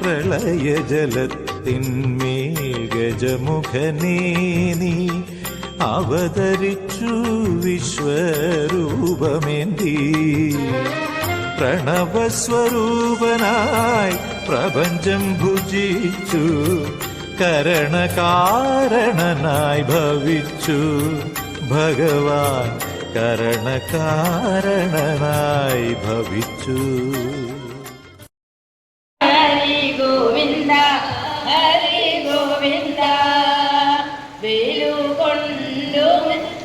പ്രളയജലത്തിന്മേൽ ഗജമുഖനേ നീ അവതരിച്ചു വിശ്വരൂപമേന്തി. പ്രണവസ്വരൂപനായി പ്രപഞ്ചം ഭുജിച്ചു കരണകാരണനായി ഭവിച്ചു ഭഗവാൻ കരണകാരണനായി ഭവിച്ചു. ഹരി ഗോവിന്ദ ഹരി ഗോവിന്ദ വേലുകൊണ്ടു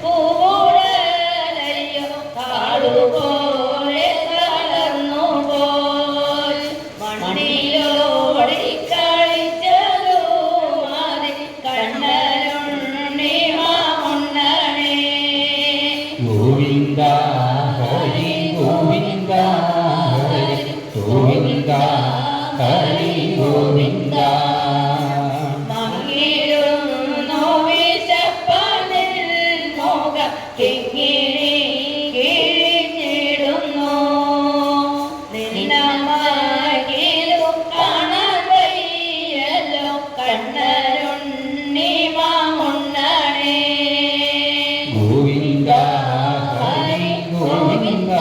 പൂവുടലയോ കാടുപോലെ തളർന്നു പോയി മണ്ണിലോടി കളിച്ചതു മതി കണ്ണനുണ്ണി മാമുണ്ണനേ. ഗോവിന്ദ ഹരി ഗോവിന്ദ ഹരി ഗോവിന്ദ ഹരി ഗോവിന്ദ. മങ്ങിടുന്നു വിശപ്പനിൽ മുഖം കിങ്ങിണി കിഴിഞ്ഞിടുന്നു നിന്നമാകിലു കാണാൻ വയ്യല്ലോ കണ്ണനുണ്ണി മാമുണ്ണനേ. ഗോവിന്ദ ഹരി ഗോവിന്ദ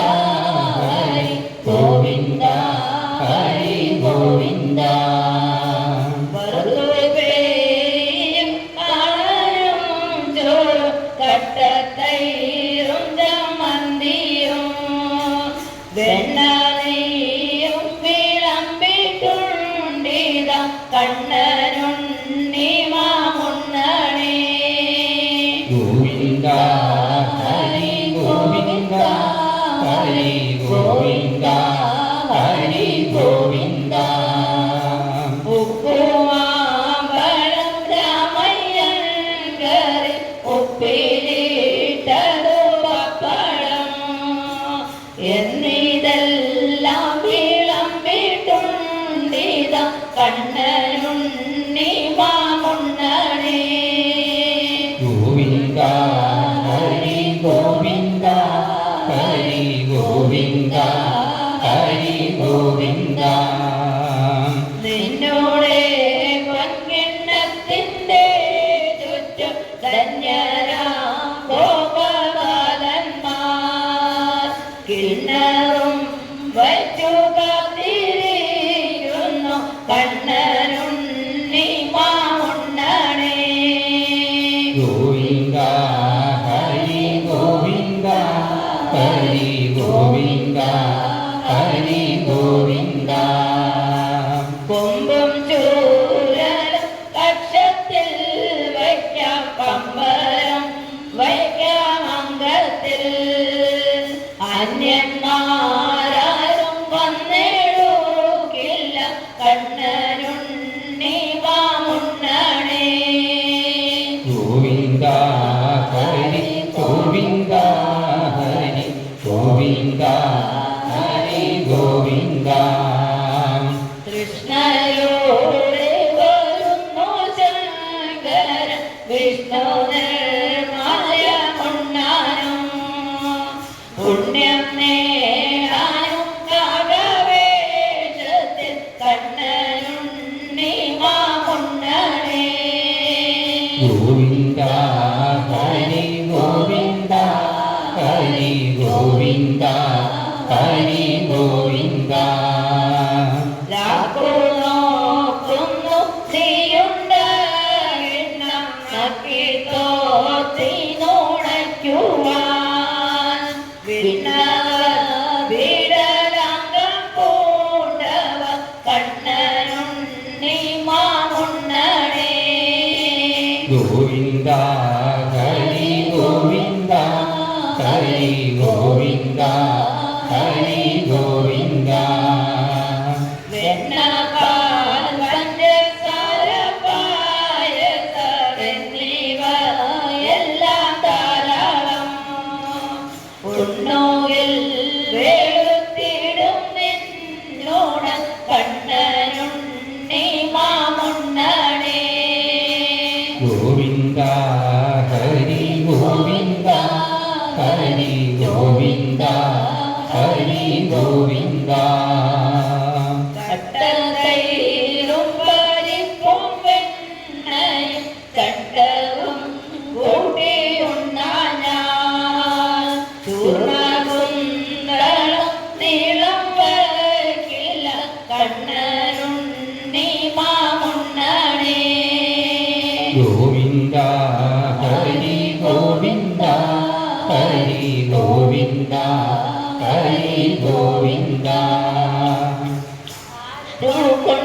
ഹരി ഗോവിന്ദ ഹരി ഗോവിന്ദ. വറുപേയും കാണാനും ചോറും കട്ടത്തൈരും ചമ്മന്തിയും വെണ്ണനെയ്യും വിളമ്പിട്ടുണ്ടിത കണ്ണനുണ്ണി മാമുണ്ണനേ. ഗോവിന്ദ ഹരി ഗോവിന്ദ ഹരി ഗോവിന്ദ ഹരി ഗോവിന്ദ. ഉപ്പുമാമ്പഴം രാമയ്യൻ കറി ഉപ്പിലിട്ടതു പപ്പടം എന്നിതെല്ലാം വിളമ്പിട്ടുണ്ടിത കണ്ണനുണ്ണി മാമുണ്ണനേ. ഗോവിന്ദ ഹരി ഗോവിന്ദ ഹരി ഗോവിന്ദ ഹരി ഗോവിന്ദ. നിന്നോടെ പൊൻകിണ്ണത്തിന്റെ ചുറ്റും ധന്യരാം ഗോപാലന്മാർ കിണ്ണറും വച്ചു കാത്തിരിക്കുന്നു കണ്ണനുണ്ണി മാമുണ്ണനേ. ഗോവിന്ദ ഹരി ഗോവിന്ദ ഹരി ഗോവിന്ദ ഹരി ഗോവിന്ദ. കൊമ്പും ചൂരലും കക്ഷത്തിൽ വയ്ക്കാം പമ്പരം വയ്ക്കാം അംഗത്തിൽ അന്യന്മാരും വന്നിടുകില്ല കണ്ണനുണ്ണി മാമുണ്ണനേ. ഗോവിന്ദ ഹരി ഗോവിന്ദ ഹരി ഗോവിന്ദ ഹരി ഗോവിന്ദ. കൃഷ്ണയോടെ വരുന്നു ശങ്കര വിഷ്ണു നിർമാല്യ മുണ്ണാനും പുണ്യം നേടാനും കാകവേഷത്തിൽ കണ്ണനുണ്ണി മാമുണ്ണനേ. ഗോവിന്ദ ഹരി ഗോവിന്ദ ഹരി ഗോവിന്ദ ഹരി ഗോവിന്ദ. നോക്കുന്നു നീയുണ്ടെണ്ണം നക്കി തോത്തിനുണയ്ക്കുവാൻ വിടലംഗം പൂണ്ടവ കണ്ണനുണ്ണി മാമുണ്ണനേ. ഗോവിന്ദ ഹരി ഗോവിന്ദ ഹരി ഗോവിന്ദ ഹരി ഗോവിന്ദ. വെണ്ണപ്പാൽ പഞ്ചസാര പായസം എന്നിവ എല്ലാം ധാരാളം ഉണ്ണുകിൽ വെളുത്തിടും നിന്നോട് കണ്ണനുണ്ണി മാമുണ്ണനേ. ഗോവിന്ദ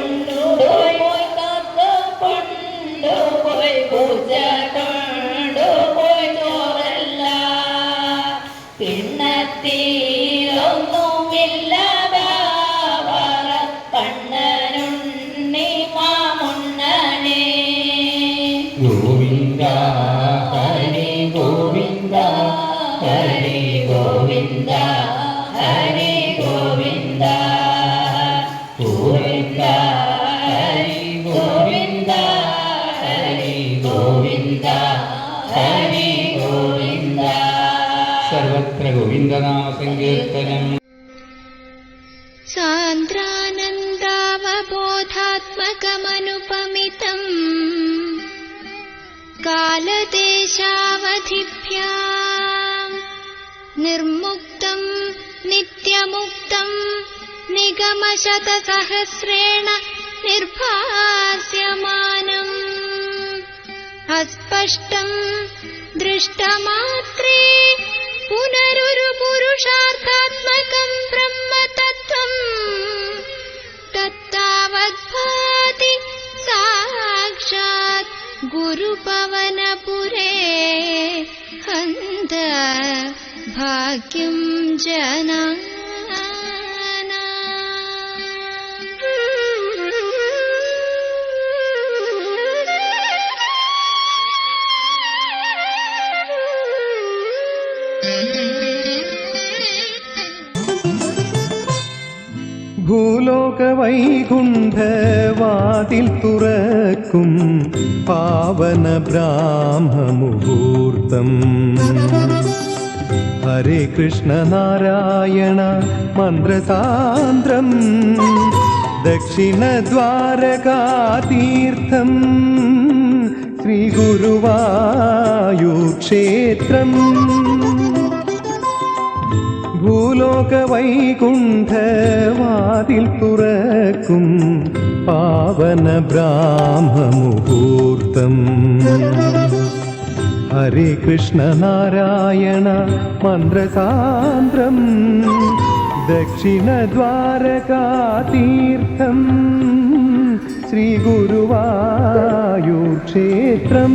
കൊണ്ടുപോയി തത്വം കൊണ്ടുപോയി പൂജ കൊണ്ടുപോയി ചോറല്ല പിണ്ണത്തിലൊന്നുമില്ല ബാവറ കണ്ണനുണ്ണി മാമുണ്ണനെ ഗോവിന്ദ ഹരി ഗോവിന്ദ ഹരി ഗോവിന്ദ ഹരി ഗോവിന്ദ ഗോവിന്ദ ഹരി ഗോവിന്ദ ഹരി ഗോവിന്ദ ഹരി ഗോവിന്ദ സർവത്ര ഗോവിന്ദനാമ സങ്കീർത്തനം. സാന്ദ്രാനന്ദാവബോധാത്മകമനുപമിതം കാലദേശാവധിഭ്യാം നിർമുക്തം നിത്യമുക്തം നിഗമശതസഹസ്രേണ നിർഭാസ്യമാനം അസ്പഷ്ടം ദൃഷ്ടമാത്രേ പുനരുരു പുരുഷാർത്ഥാത്മകം ബ്രഹ്മതത്വം തത്താവദ്ഭാതി സാക്ഷാത് ഗുരുപവനപുരേ ഹന്ത ഭാഗ്യം ജനാനാം. ഭൂലോക വൈകുണ്ഠവാതിൽ തുറക്കും പാവന ബ്രാഹ്മമുഹൂർത്തം. ഹരേ കൃഷ്ണ നാരായണ മന്ത്രസാന്ദ്രം ദക്ഷിണദ്വാരകാതീർത്ഥം ശ്രീ ഗുരുവായൂർ ക്ഷേത്രം. ഭൂലോക വൈകുണ്ഠവാതിൽ തുറക്കും പാവന ബ്രാഹ്മമുഹൂർത്തം. ഹരേ കൃഷ്ണ നാരായണ മന്ത്രസാന്ദ്രം ദക്ഷിണദ്വാരകാതീർത്ഥം ശ്രീ ഗുരുവായൂർ ക്ഷേത്രം.